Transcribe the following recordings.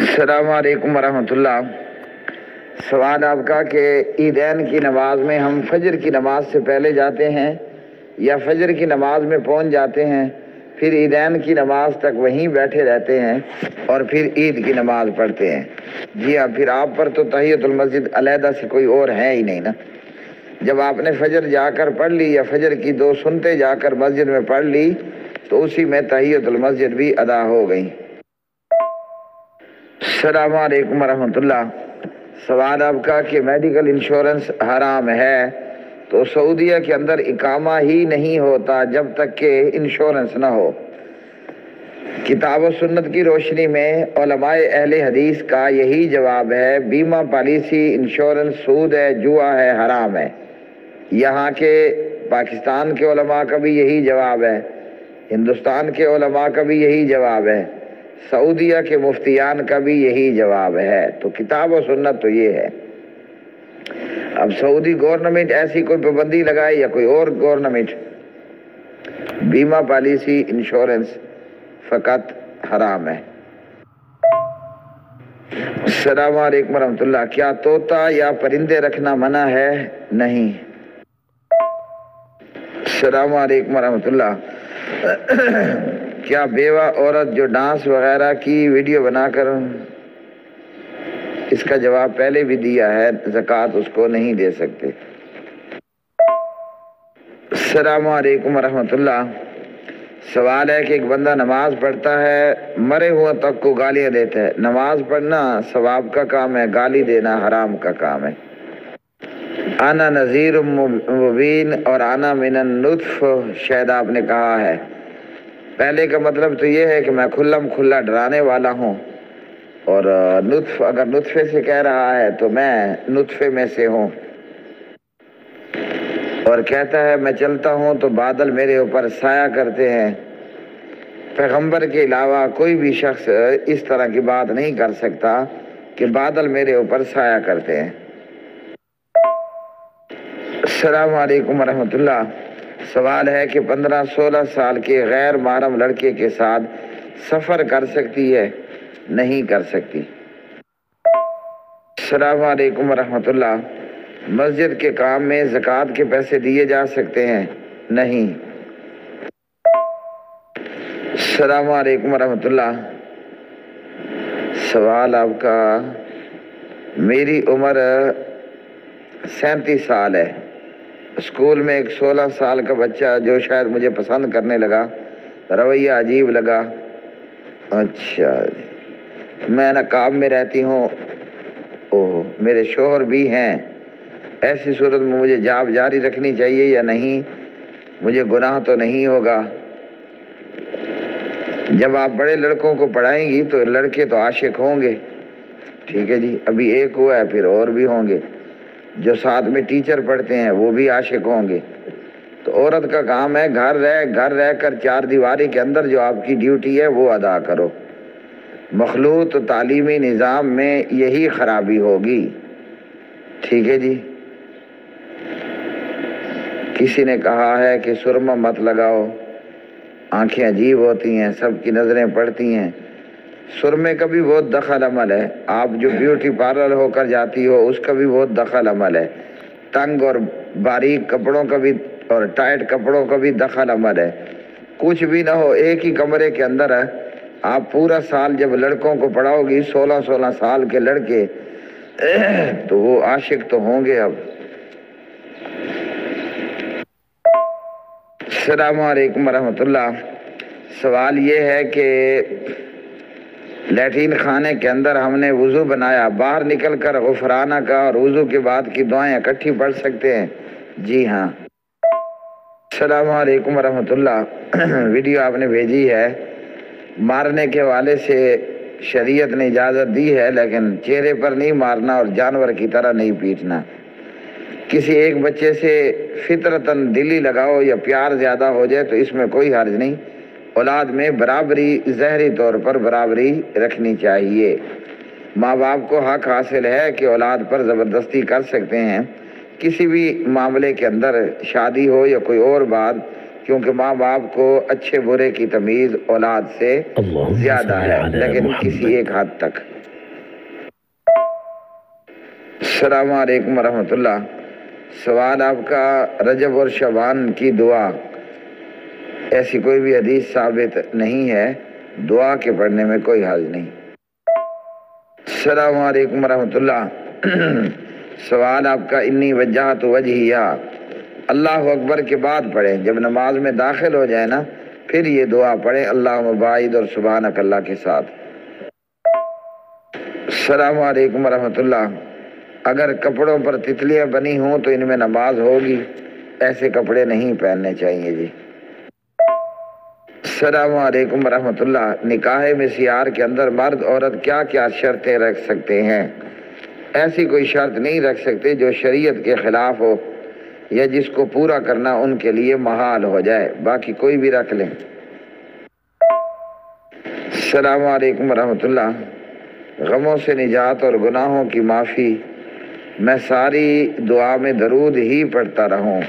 السلام علیکم ورحمۃ اللہ۔ سوال آپ کا کہ عیدین کی نماز میں ہم فجر کی نماز سے پہلے جاتے ہیں یا فجر کی نماز میں پہنچ جاتے ہیں، پھر عیدین کی نماز تک وہیں بیٹھے رہتے ہیں اور پھر عید کی نماز پڑھتے ہیں۔ جی ہاں، پھر آپ پر تو تحیۃ المسجد علیحدہ سے کوئی اور ہے ہی نہیں نا۔ جب آپ نے فجر جا کر پڑھ لی یا فجر کی 2 سنتیں جا کر مسجد میں پڑھ لی تو اسی میں تحیۃ المسجد بھی ادا ہو گئی۔ السلام علیکم ورحمۃ اللہ۔ سوال آپ کا کہ میڈیکل انشورنس حرام ہے تو سعودیہ کے اندر اقامہ ہی نہیں ہوتا جب تک کہ انشورنس نہ ہو۔ کتاب و سنت کی روشنی میں علماء اہل حدیث کا یہی جواب ہے، بیمہ پالیسی انشورنس سود ہے، جوا ہے، حرام ہے۔ یہاں کے پاکستان کے علماء کا بھی یہی جواب ہے، ہندوستان کے علماء کا بھی یہی جواب ہے، سعودیہ کے مفتیان کا بھی یہی جواب ہے۔ تو کتاب و سنت تو یہ ہے۔ اب سعودی گورنمنٹ ایسی کوئی پابندی لگائے یا کوئی اور گورنمنٹ، بیمہ پالیسی انشورنس فقط حرام ہے۔ السلام علیکم ورحمۃ اللہ۔ کیا طوطا یا پرندے رکھنا منع ہے؟ نہیں۔ السلام علیکم ورحمۃ اللہ۔ کیا بیوہ عورت جو ڈانس وغیرہ کی ویڈیو بنا کر، اس کا جواب پہلے بھی دیا ہے، زکوٰۃ اس کو نہیں دے سکتے۔ السلام علیکم ورحمۃ اللہ۔ سوال ہے کہ ایک بندہ نماز پڑھتا ہے، مرے ہوئے تک کو گالیاں دیتا ہے۔ نماز پڑھنا ثواب کا کام ہے، گالی دینا حرام کا کام ہے۔ انا نذیر مبین اور انا من النطف شاید آپ نے کہا ہے۔ پہلے کا مطلب تو یہ ہے کہ میں کھلم کھلا ڈرانے والا ہوں، اور نطف اگر نطفے سے کہہ رہا ہے تو میں نطفے میں سے ہوں، اور کہتا ہے میں چلتا ہوں تو بادل میرے اوپر سایہ کرتے ہیں۔ پیغمبر کے علاوہ کوئی بھی شخص اس طرح کی بات نہیں کر سکتا کہ بادل میرے اوپر سایہ کرتے ہیں۔ السلام علیکم ورحمۃ اللہ۔ سوال ہے کہ 15-16 سال کے غیر محرم لڑکے کے ساتھ سفر کر سکتی ہے؟ نہیں کر سکتی۔ السلام علیکم ورحمۃ اللہ۔ مسجد کے کام میں زکوٰۃ کے پیسے دیے جا سکتے ہیں؟ نہیں۔ السلام علیکم ورحمۃ اللہ۔ سوال آپ کا، میری عمر 37 سال ہے، اسکول میں ایک 16 سال کا بچہ جو شاید مجھے پسند کرنے لگا، رویہ عجیب لگا۔ اچھا، میں نقاب میں رہتی ہوں، میرے شوہر بھی ہیں، ایسی صورت میں مجھے جاب جاری رکھنی چاہیے یا نہیں؟ مجھے گناہ تو نہیں ہوگا؟ جب آپ بڑے لڑکوں کو پڑھائیں گی تو لڑکے تو عاشق ہوں گے، ٹھیک ہے جی، ابھی ایک ہوا ہے، پھر اور بھی ہوں گے۔ جو ساتھ میں ٹیچر پڑھتے ہیں وہ بھی عاشق ہوں گے۔ تو عورت کا کام ہے گھر رہ کر 4 دیواری کے اندر جو آپ کی ڈیوٹی ہے وہ ادا کرو۔ مخلوط تعلیمی نظام میں یہی خرابی ہوگی، ٹھیک ہے جی۔ کسی نے کہا ہے کہ سرما مت لگاؤ، آنکھیں عجیب ہوتی ہیں، سب کی نظریں پڑتی ہیں۔ سرمے کا بھی بہت دخل عمل ہے، آپ جو بیوٹی پارلر ہو کر جاتی ہو اس کا بھی بہت دخل عمل ہے، تنگ اور باریک کپڑوں کا بھی اور ٹائٹ کپڑوں کا بھی دخل عمل ہے۔ کچھ بھی نہ ہو، ایک ہی کمرے کے اندر ہے، آپ پورا سال جب لڑکوں کو پڑھاؤ گی، 16 سال کے لڑکے، تو وہ عاشق تو ہوں گے۔ اب السلام علیکم ورحمۃ اللہ۔ سوال یہ ہے کہ لیٹرین خانے کے اندر ہم نے وضو بنایا، باہر نکل کر غفرانہ کا اور وضو کے بعد کی دعائیں اکٹھی پڑھ سکتے ہیں؟ جی ہاں۔ السلام علیکم ورحمۃ اللہ۔ ویڈیو آپ نے بھیجی ہے، مارنے کے حوالے سے شریعت نے اجازت دی ہے، لیکن چہرے پر نہیں مارنا اور جانور کی طرح نہیں پیٹنا۔ کسی ایک بچے سے فطرتاً دلی لگاؤ یا پیار زیادہ ہو جائے تو اس میں کوئی حرج نہیں، اولاد میں برابری، ظاہری طور پر برابری رکھنی چاہیے۔ ماں باپ کو حق حاصل ہے کہ اولاد پر زبردستی کر سکتے ہیں کسی بھی معاملے کے اندر، شادی ہو یا کوئی اور بات، کیونکہ ماں باپ کو اچھے برے کی تمیز اولاد سے زیادہ ہے، لیکن کسی ایک حد تک۔ السلام علیکم ورحمۃ اللہ. سوال آپ کا رجب اور شعبان کی دعا، ایسی کوئی بھی حدیث ثابت نہیں ہے، دعا کے پڑھنے میں کوئی حرج نہیں. السلام علیکم ورحمۃ اللہ. سوال آپ کا انی وجہت وجہیہ، اللہ اکبر کے بعد پڑھیں، جب نماز میں داخل ہو جائے نا پھر یہ دعا پڑھیں اللہم باعد اور سبحانک اللہ کے ساتھ. السلام علیکم ورحمۃ اللہ. اگر کپڑوں پر تتلیاں بنی ہوں تو ان میں نماز ہوگی؟ ایسے کپڑے نہیں پہننے چاہیے جی. السلام علیکم ورحمۃ اللہ. نکاح مسیار کے اندر مرد عورت کیا کیا شرطیں رکھ سکتے ہیں؟ ایسی کوئی شرط نہیں رکھ سکتے جو شریعت کے خلاف ہو یا جس کو پورا کرنا ان کے لیے محال ہو جائے، باقی کوئی بھی رکھ لیں. السلام علیکم ورحمۃ اللہ. غموں سے نجات اور گناہوں کی معافی، میں ساری دعا میں درود ہی پڑھتا رہوں.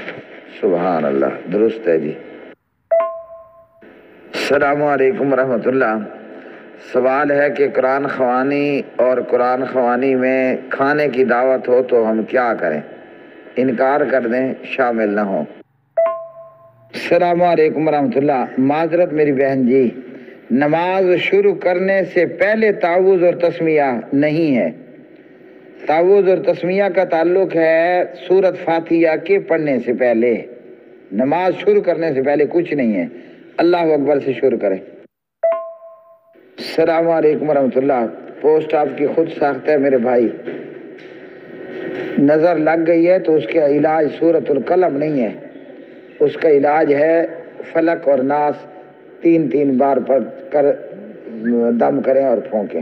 سبحان اللہ، درست ہے جی. السلام علیکم ورحمۃ اللہ. سوال ہے کہ قرآن خوانی اور قرآن خوانی میں کھانے کی دعوت ہو تو ہم کیا کریں؟ انکار کر دیں، شامل نہ ہوں. السلام علیکم ورحمۃ اللہ. معذرت میری بہن جی، نماز شروع کرنے سے پہلے تعوذ اور تسمیہ نہیں ہے. تعوذ اور تسمیہ کا تعلق ہے سورۃ فاتحہ کے پڑھنے سے پہلے، نماز شروع کرنے سے پہلے کچھ نہیں ہے. اللہ اکبر سے شروع کریں. السلام علیکم ورحمۃ اللہ. پوسٹ آپ کی خود ساخت ہے میرے بھائی، نظر لگ گئی ہے تو اس کا علاج سورۃ القلم نہیں ہے، اس کا علاج ہے فلق اور ناس 3 بار پڑھ کر دم کریں اور پھونکیں.